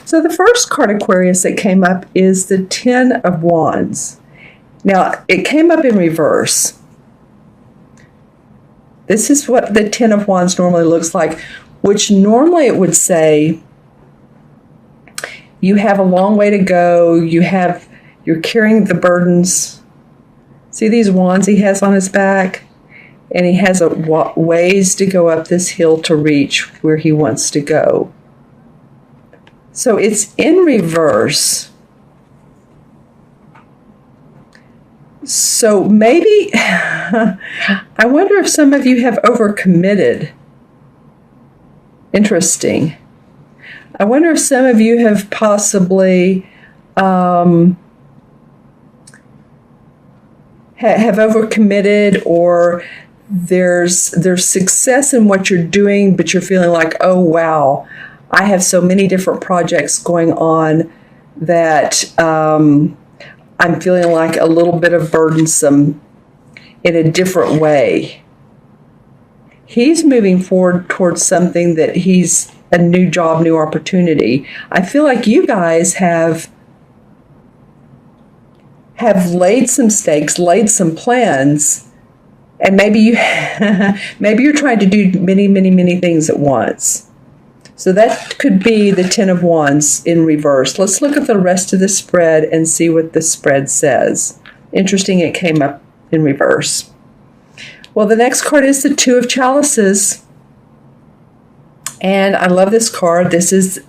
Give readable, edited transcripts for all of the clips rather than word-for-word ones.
So the first card, Aquarius, that came up is the Ten of Wands. Now, it came up in reverse. This is what the Ten of Wands normally looks like, which normally it would say you have a long way to go. You're carrying the burdens. See these wands he has on his back? And he has a ways to go up this hill to reach where he wants to go. So it's in reverse. So maybe, I wonder if some of you have overcommitted. Interesting. I wonder if some of you have possibly have overcommitted, or there's success in what you're doing, but you're feeling like, oh, wow, I have so many different projects going on that I'm feeling like a little bit of burdensome in a different way. He's moving forward towards something that he's a new job, new opportunity. I feel like you guys have laid some stakes, laid some plans, and maybe you're trying to do many, many, many things at once. So that could be the Ten of Wands in reverse. Let's look at the rest of the spread and see what the spread says. Interesting, it came up in reverse. Well, the next card is the Two of Chalices. And I love this card. This is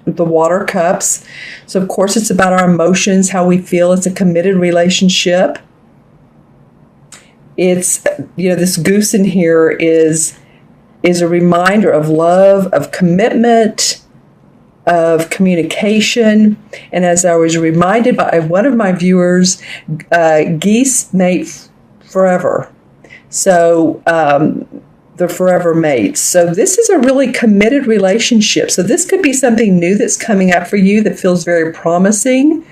the Water Cups. So, of course, it's about our emotions, how we feel. It's a committed relationship. It's, this goose in here is a reminder of love, of commitment, of communication. And as I was reminded by one of my viewers, geese mate forever. So they're forever mates. So this is a really committed relationship. So this could be something new that's coming up for you that feels very promising,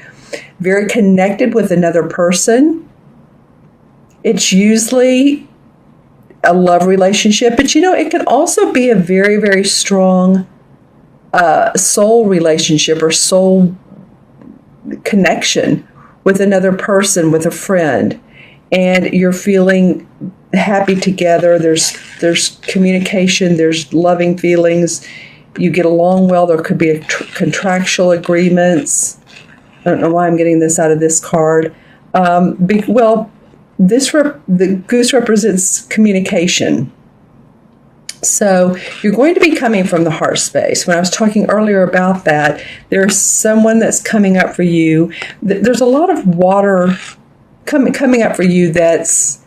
very connected with another person. It's usually a love relationship, but it can also be a very, very strong soul relationship or soul connection with another person, with a friend, and you're feeling happy together. There's communication, there's loving feelings, you get along well. There could be contractual agreements. I don't know why I'm getting this out of this card. The goose represents communication. So you're going to be coming from the heart space. When I was talking earlier about that, there's someone that's coming up for you. There's a lot of water coming up for you that's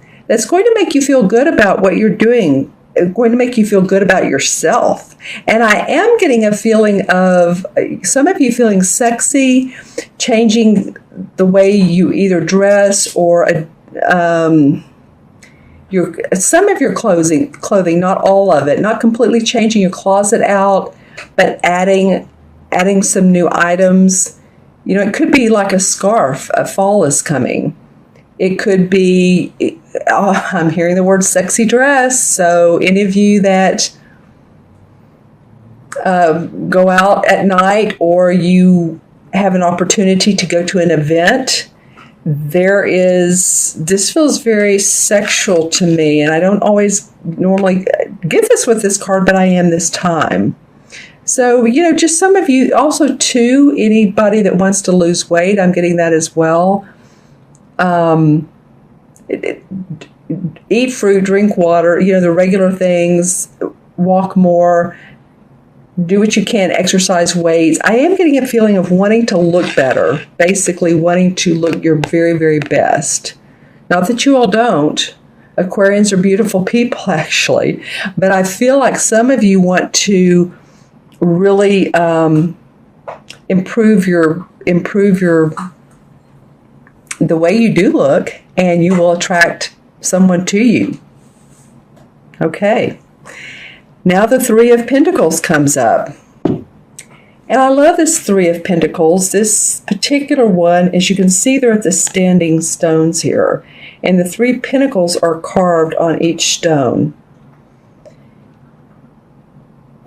going to make you feel good about what you're doing, going to make you feel good about yourself. And I am getting a feeling of some of you feeling sexy, changing the way you either dress or some of your clothing, not all of it, not completely changing your closet out, but adding some new items. It could be like a scarf. Fall is coming. It could be, I'm hearing the word sexy dress. So any of you that go out at night, or you have an opportunity to go to an event, this feels very sexual to me, and I don't always normally get this with this card, but I am this time. So, just some of you, also too, anybody that wants to lose weight, I'm getting that as well. Eat fruit, drink water, the regular things, walk more, do what you can, exercise weights. I am getting a feeling of wanting to look better, basically wanting to look your very, very best. Not that you all don't. Aquarians are beautiful people, actually. But I feel like some of you want to really improve the way you do look, and you will attract someone to you. Okay. Now the Three of Pentacles comes up. And I love this Three of Pentacles. This particular one, as you can see, they're at the standing stones here. And the three pentacles are carved on each stone.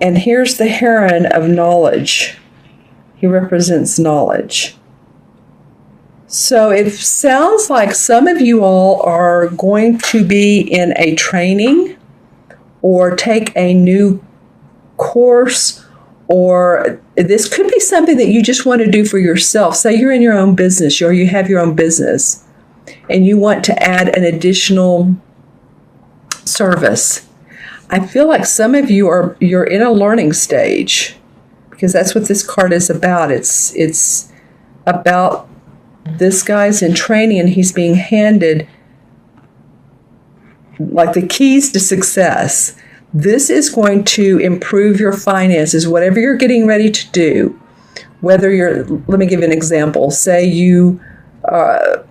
And here's the heron of knowledge. He represents knowledge. So it sounds like some of you all are going to be in a training or take a new course, or this could be something that you just want to do for yourself. Say you're in your own business or you have your own business and you want to add an additional service. I feel like some of you you're in a learning stage, because that's what this card is about. It's about this guy's in training and he's being handed like the keys to success. This is going to improve your finances, whatever you're getting ready to do. Whether let me give you an example. Say you're a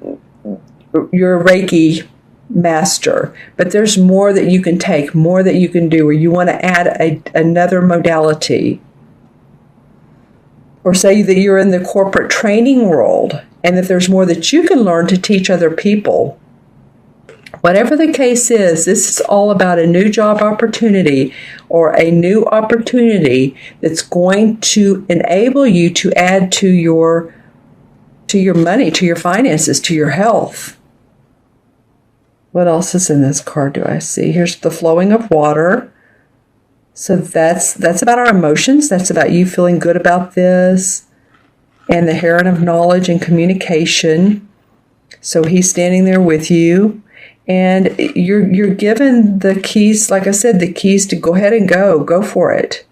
Reiki master, but there's more that you can take, more that you can do, or you want to add another modality. Or say that you're in the corporate training world and that there's more that you can learn to teach other people. Whatever the case is, this is all about a new job opportunity or a new opportunity that's going to enable you to add to your money, to your finances, to your health. What else is in this card do I see? Here's the flowing of water. So that's about our emotions. That's about you feeling good about this. And the Heron of knowledge and communication. So he's standing there with you. And you're given the keys, like I said, the keys to go ahead and go for it.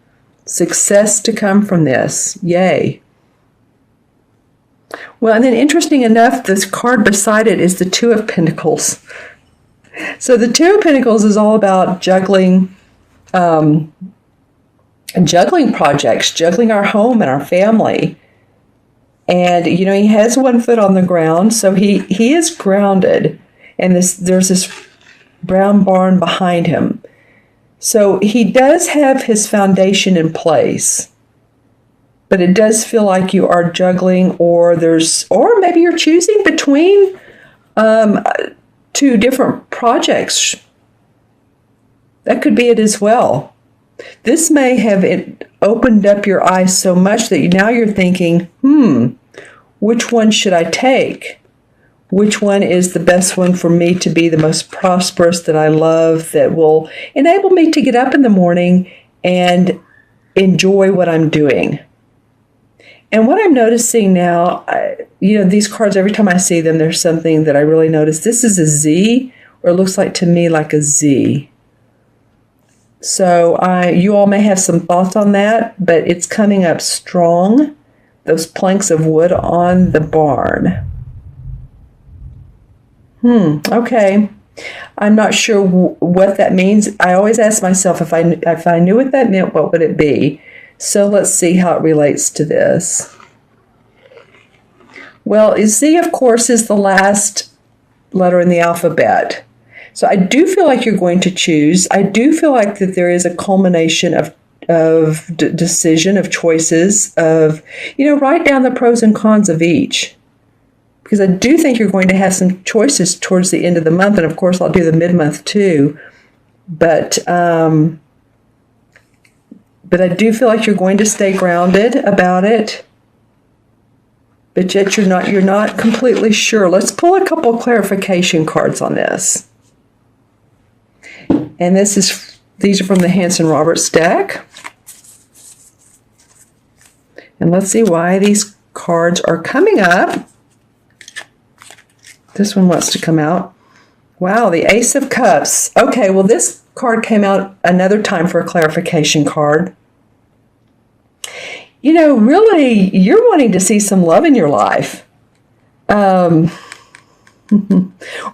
Success to come from this. Yay. Well, and then interesting enough, this card beside it is the Two of Pentacles. So the Two of Pentacles is all about juggling projects, juggling our home and our family. And, he has one foot on the ground, so he is grounded. And there's this brown barn behind him. So he does have his foundation in place. But it does feel like you are juggling, or maybe you're choosing between two different projects. That could be it as well. This may have opened up your eyes so much that now you're thinking, which one should I take? Which one is the best one for me to be the most prosperous, that I love, that will enable me to get up in the morning and enjoy what I'm doing? And what I'm noticing now, these cards, every time I see them, there's something that I really notice. This is a Z, or it looks like to me like a Z. So you all may have some thoughts on that, but it's coming up strong. Those planks of wood on the barn. Okay. I'm not sure what that means. I always ask myself, if I knew what that meant, what would it be? So let's see how it relates to this. Well, Z, of course, is the last letter in the alphabet. So I do feel like you're going to choose. I do feel like that there is a culmination of decision, of choices, of, write down the pros and cons of each. Because I do think you're going to have some choices towards the end of the month. And of course, I'll do the mid-month too. But I do feel like you're going to stay grounded about it. But yet you're not completely sure. Let's pull a couple clarification cards on this. And these are from the Hanson Roberts deck. And let's see why these cards are coming up. This one wants to come out. Wow, the Ace of Cups. Okay, well, this card came out another time for a clarification card. Really, you're wanting to see some love in your life. Or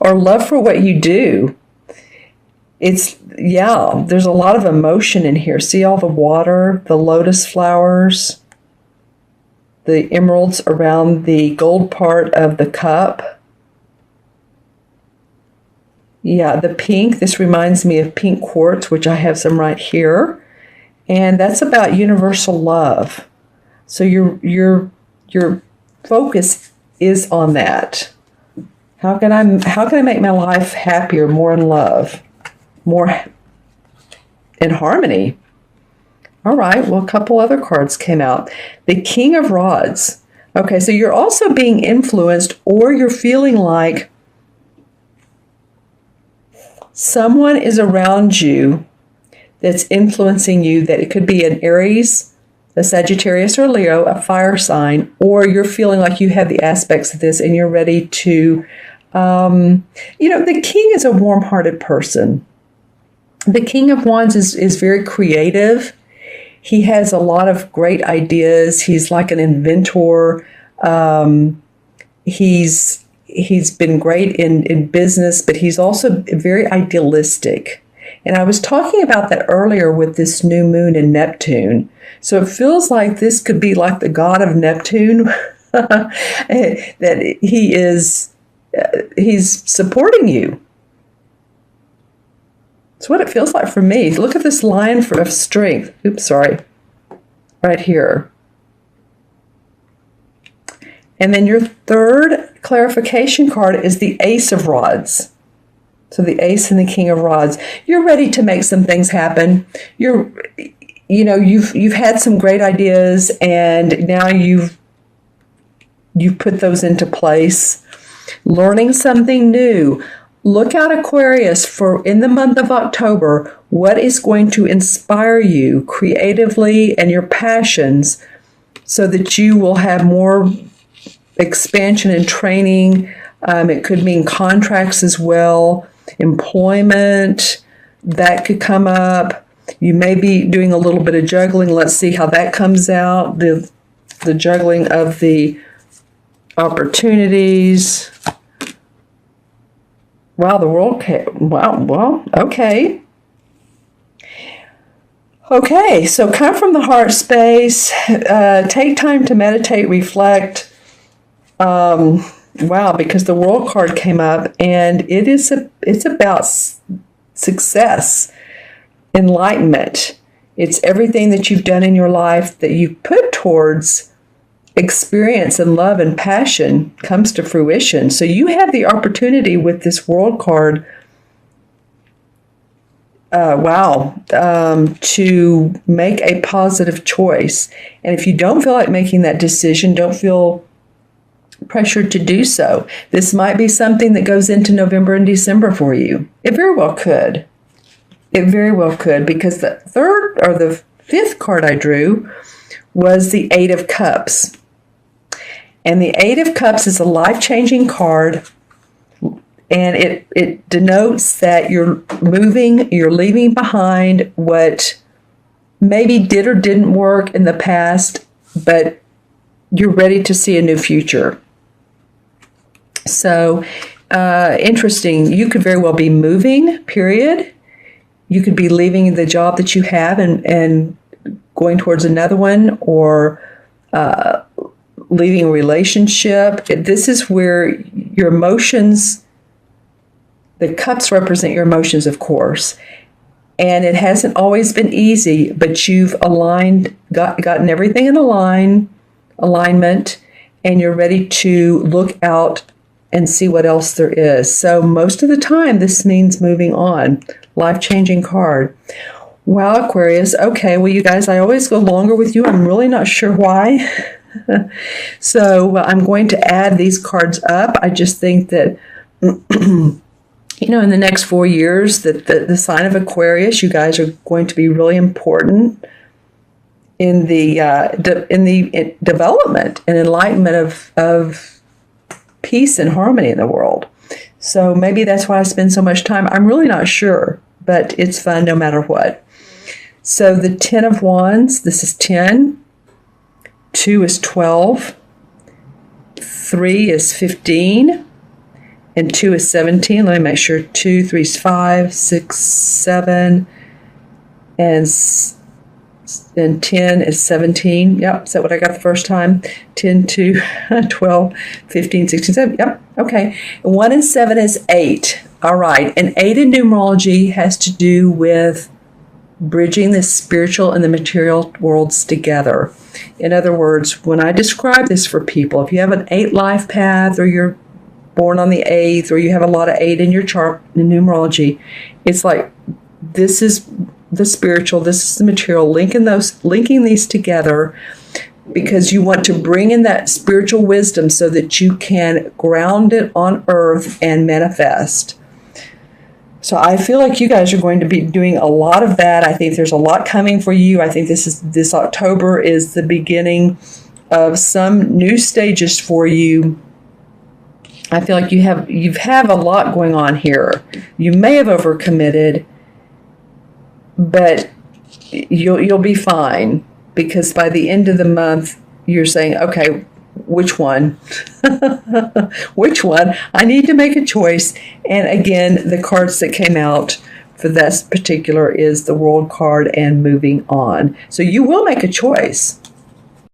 love for what you do. There's a lot of emotion in here. See all the water, the lotus flowers, the emeralds around the gold part of the cup. Yeah, the pink, this reminds me of pink quartz, which I have some right here. And that's about universal love. So your focus is on that. How can I make my life happier, more in love, more in harmony? All right. Well, a couple other cards came out. The King of Rods. Okay, so you're also being influenced, or you're feeling like someone is around you that's influencing you, that it could be an Aries, a Sagittarius or Leo, a fire sign, or you're feeling like you have the aspects of this and you're ready to, the king is a warm-hearted person. The King of Wands is very creative. He has a lot of great ideas. He's like an inventor. He's been great in business, but he's also very idealistic. And I was talking about that earlier with this new moon in Neptune. So it feels like this could be like the god of Neptune, that he's supporting you. It's what it feels like for me. Look at this Lion of Strength. Oops, sorry. Right here. And then your third clarification card is the Ace of Rods. So the Ace and the King of Rods. You're ready to make some things happen. You've had some great ideas, and now you've put those into place. Learning something new. Look out, Aquarius, for in the month of October, what is going to inspire you creatively and your passions so that you will have more expansion and training. It could mean contracts as well, employment, that could come up. You may be doing a little bit of juggling. Let's see how that comes out, the juggling of the opportunities. Wow, the world. Wow, well, okay. Okay, so come from the heart space. Take time to meditate, reflect. Wow, because the World card came up, and it's about success, enlightenment. It's everything that you've done in your life that you've put towards experience and love and passion comes to fruition. So you have the opportunity with this World card, to make a positive choice. And if you don't feel like making that decision, don't feel pressured to do so. This might be something that goes into November and December for you. It very well could. It very well could, because the third or the fifth card I drew was the Eight of Cups. And the Eight of Cups is a life-changing card, and it denotes that you're moving, you're leaving behind what maybe did or didn't work in the past, but you're ready to see a new future. So, interesting. You could very well be moving, period. You could be leaving the job that you have and going towards another one, or leaving a relationship. This is where your emotions, the cups represent your emotions, of course. And it hasn't always been easy, but you've gotten everything in alignment, and you're ready to look out and see what else there is. So most of the time, this means moving on. Life-changing card. Wow, Aquarius. Okay, well, you guys, I always go longer with you. I'm really not sure why. So I'm going to add these cards up. I just think that, in the next 4 years, that the sign of Aquarius, you guys are going to be really important in the development and enlightenment of peace and harmony in the world. So maybe that's why I spend so much time. I'm really not sure, but it's fun no matter what. So the 10 of Wands, this is 10. 2 is 12. 3 is 15. And 2 is 17. Let me make sure. 2, 3 is 5, 6, 7. And 10 is 17. Yep, is that what I got the first time? 10, 2, 12, 15, 16, 17. Yep, okay. 1 and 7 is 8. All right. And 8 in numerology has to do with bridging the spiritual and the material worlds together. In other words, when I describe this for people, if you have an 8 life path, or you're born on the 8th, or you have a lot of 8 in your chart in numerology, it's like this is the spiritual, this is the material, linking these together, because you want to bring in that spiritual wisdom so that you can ground it on earth and manifest. So I feel like you guys are going to be doing a lot of that. I think there's a lot coming for you. I think this October is the beginning of some new stages for you. I feel like you have a lot going on here. You may have overcommitted, but you'll be fine, because by the end of the month you're saying, okay, which one? Which one? I need to make a choice. And again, the cards that came out for this particular is the World card and moving on. So you will make a choice.